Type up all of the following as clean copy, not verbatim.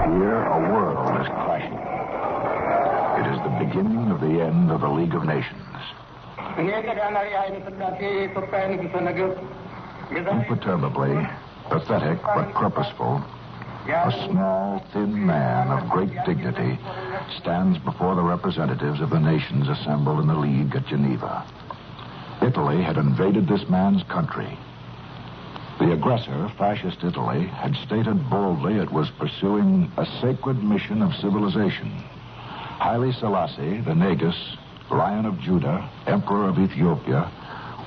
Here, a world is clashing. It is the beginning of the end of the League of Nations. Imperturbably, pathetic but purposeful, a small, thin man of great dignity stands before the representatives of the nations assembled in the League at Geneva. Italy had invaded this man's country. The aggressor, Fascist Italy, had stated boldly it was pursuing a sacred mission of civilization. Haile Selassie, the Negus, Lion of Judah, Emperor of Ethiopia,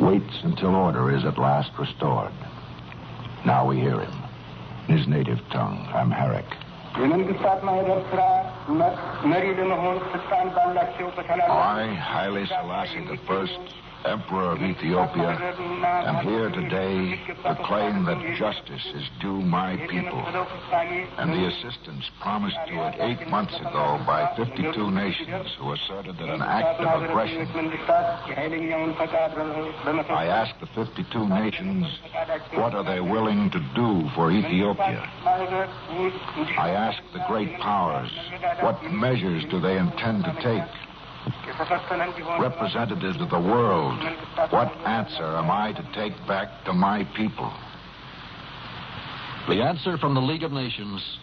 waits until order is at last restored. Now we hear him, in his native tongue, Amharic. I, Haile Selassie I, Emperor of Ethiopia, am here today to claim that justice is due my people and the assistance promised to it 8 months ago by 52 nations who asserted that an act of aggression. I ask the 52 nations, what are they willing to do for Ethiopia? I ask the great powers, what measures do they intend to take? Representatives of the world, what answer am I to take back to my people? The answer from the League of Nations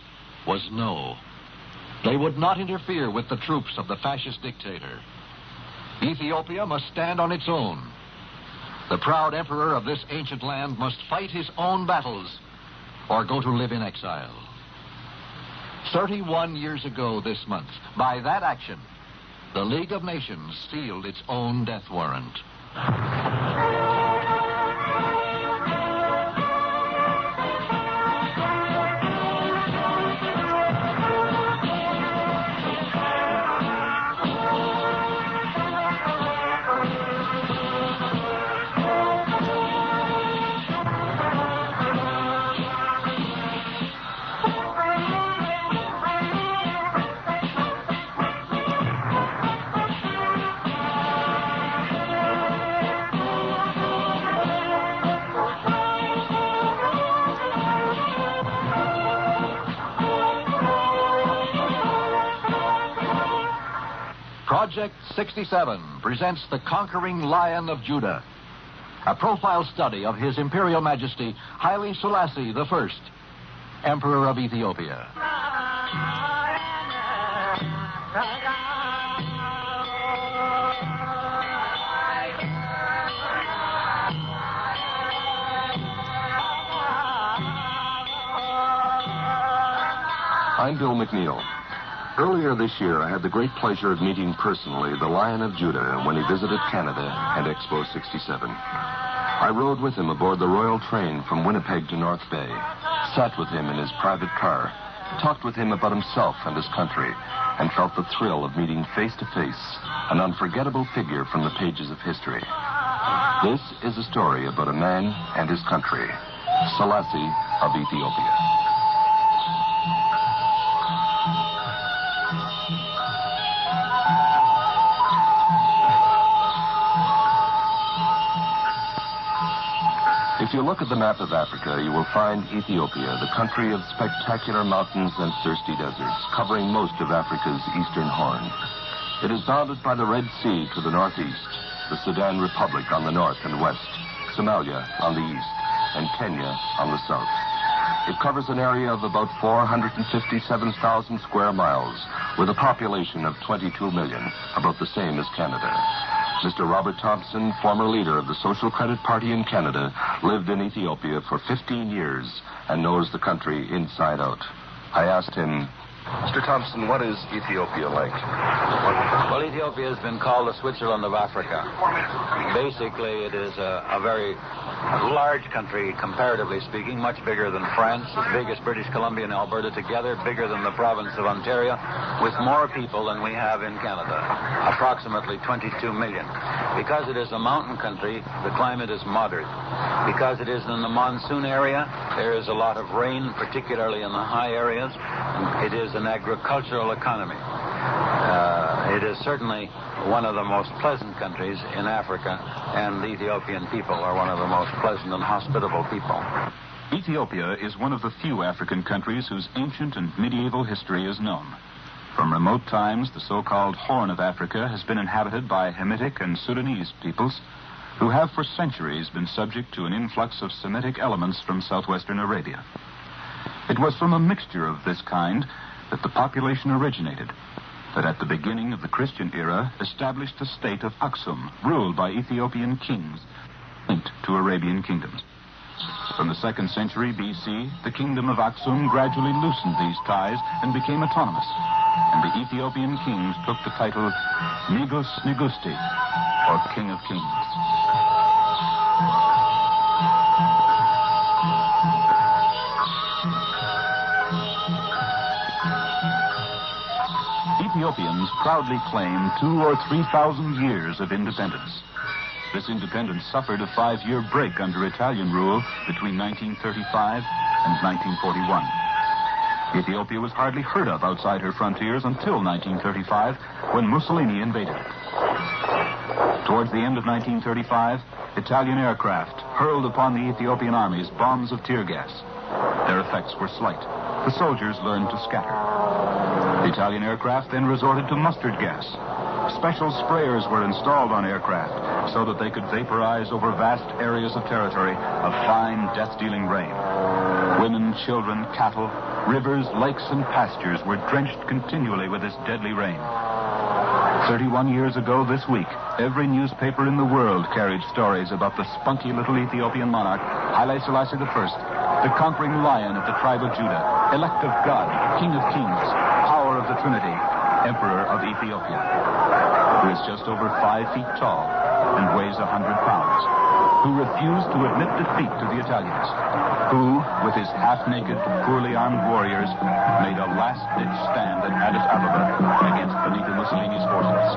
was no. They would not interfere with the troops of the fascist dictator. Ethiopia must stand on its own. The proud emperor of this ancient land must fight his own battles or go to live in exile. 31 years ago this month, by that action, the League of Nations sealed its own death warrant. Project 67 presents The Conquering Lion of Judah, a profile study of His Imperial Majesty Haile Selassie I, Emperor of Ethiopia. I'm Bill McNeil. Earlier this year, I had the great pleasure of meeting personally the Lion of Judah when he visited Canada at Expo 67. I rode with him aboard the Royal train from Winnipeg to North Bay, sat with him in his private car, talked with him about himself and his country, and felt the thrill of meeting face to face an unforgettable figure from the pages of history. This is a story about a man and his country, Selassie of Ethiopia. If you look at the map of Africa, you will find Ethiopia, the country of spectacular mountains and thirsty deserts, covering most of Africa's eastern horn. It is bounded by the Red Sea to the northeast, the Sudan Republic on the north and west, Somalia on the east, and Kenya on the south. It covers an area of about 457,000 square miles, with a population of 22 million, about the same as Canada. Mr. Robert Thompson, former leader of the Social Credit Party in Canada, lived in Ethiopia for 15 years and knows the country inside out. I asked him, Mr. Thompson, what is Ethiopia like? Well, Ethiopia has been called the Switzerland of Africa. Basically, it is a very large country, comparatively speaking, much bigger than France, as big as British Columbia and Alberta together, bigger than the province of Ontario, with more people than we have in Canada, approximately 22 million. Because it is a mountain country, the climate is moderate. Because it is in the monsoon area, there is a lot of rain, particularly in the high areas. It is an agricultural economy. It is certainly one of the most pleasant countries in Africa, and the Ethiopian people are one of the most pleasant and hospitable people. Ethiopia is one of the few African countries whose ancient and medieval history is known. From remote times, the so-called Horn of Africa has been inhabited by Hamitic and Sudanese peoples who have for centuries been subject to an influx of Semitic elements from southwestern Arabia. It was from a mixture of this kind that the population originated, that at the beginning of the Christian era established the state of Aksum, ruled by Ethiopian kings, linked to Arabian kingdoms. From the 2nd century B.C., the kingdom of Aksum gradually loosened these ties and became autonomous, and the Ethiopian kings took the title Negus Negusti, or King of Kings. Ethiopians proudly claim 2,000 or 3,000 years of independence. This independence suffered a 5-year break under Italian rule between 1935 and 1941. Ethiopia was hardly heard of outside her frontiers until 1935, when Mussolini invaded it. Towards the end of 1935, Italian aircraft hurled upon the Ethiopian armies bombs of tear gas. Their effects were slight. The soldiers learned to scatter. The Italian aircraft then resorted to mustard gas. Special sprayers were installed on aircraft so that they could vaporize over vast areas of territory a fine, death-dealing rain. Women, children, cattle, rivers, lakes, and pastures were drenched continually with this deadly rain. 31 years ago this week, every newspaper in the world carried stories about the spunky little Ethiopian monarch, Haile Selassie I, the conquering lion of the tribe of Judah, elect of God, King of Kings, power of the Trinity, Emperor of Ethiopia, who is just over 5 feet tall and weighs 100 pounds, who refused to admit defeat to the Italians, who, with his half-naked, poorly armed warriors, made a last-ditch stand at Addis Ababa against Benito Mussolini's forces.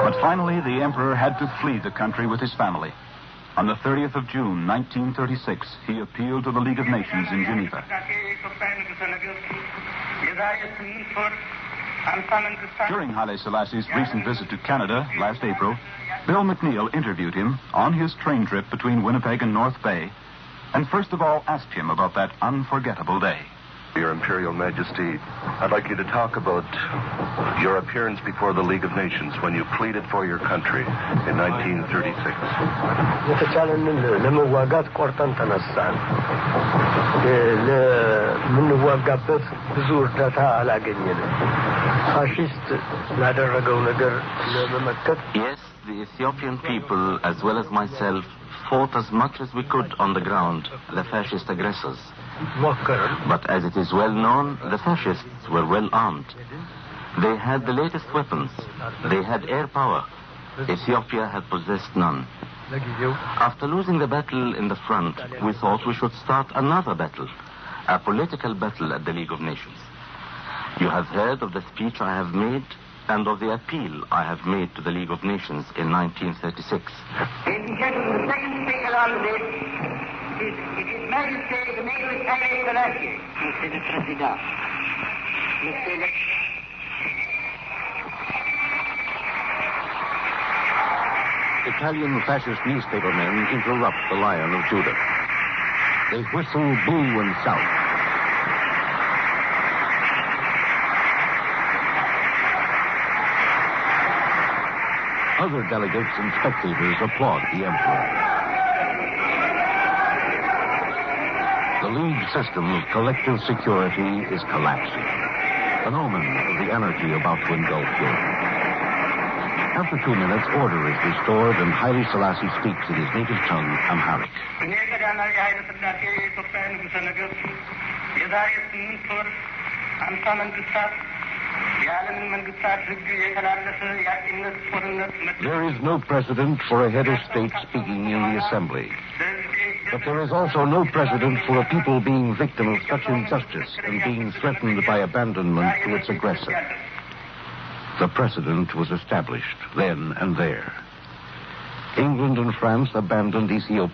But finally, the emperor had to flee the country with his family. On the 30th of June, 1936, he appealed to the League of Nations in Geneva. During Haile Selassie's recent visit to Canada last April, Bill McNeil interviewed him on his train trip between Winnipeg and North Bay, and first of all asked him about that unforgettable day. Your Imperial Majesty, I'd like you to talk about your appearance before the League of Nations when you pleaded for your country in 1936. የተቻለንን ለመዋጋት ቆርጠን ተነሳን። ለምንዋጋበት ብዙ እርዳታ አላገኘንም። ፋሺስት ላደረገው ነገር ለመመከት Yes, the Ethiopian people, as well as myself, fought as much as we could on the ground, the fascist aggressors. But as it is well known, the fascists were well armed. They had the latest weapons. They had air power. Ethiopia had possessed none. After losing the battle in the front, we thought we should start another battle, a political battle at the League of Nations. You have heard of the speech I have made and of the appeal I have made to the League of Nations in 1936. Ladies and gentlemen, the second speaker on this is His Majesty the Major Haile Selassie. Monsieur le Président. Monsieur le... Italian fascist newspapermen interrupt the Lion of Judah. They whistle, boo, and shout. Other delegates and spectators applaud the emperor. The League system of collective security is collapsing, an omen of the anarchy about to engulf Europe. After 2 minutes, order is restored, and Haile Selassie speaks in his native tongue, Amharic. There is no precedent for a head of state speaking in the assembly. But there is also no precedent for a people being victim of such injustice and being threatened by abandonment to its aggressor. The precedent was established then and there. England and France abandoned Ethiopia.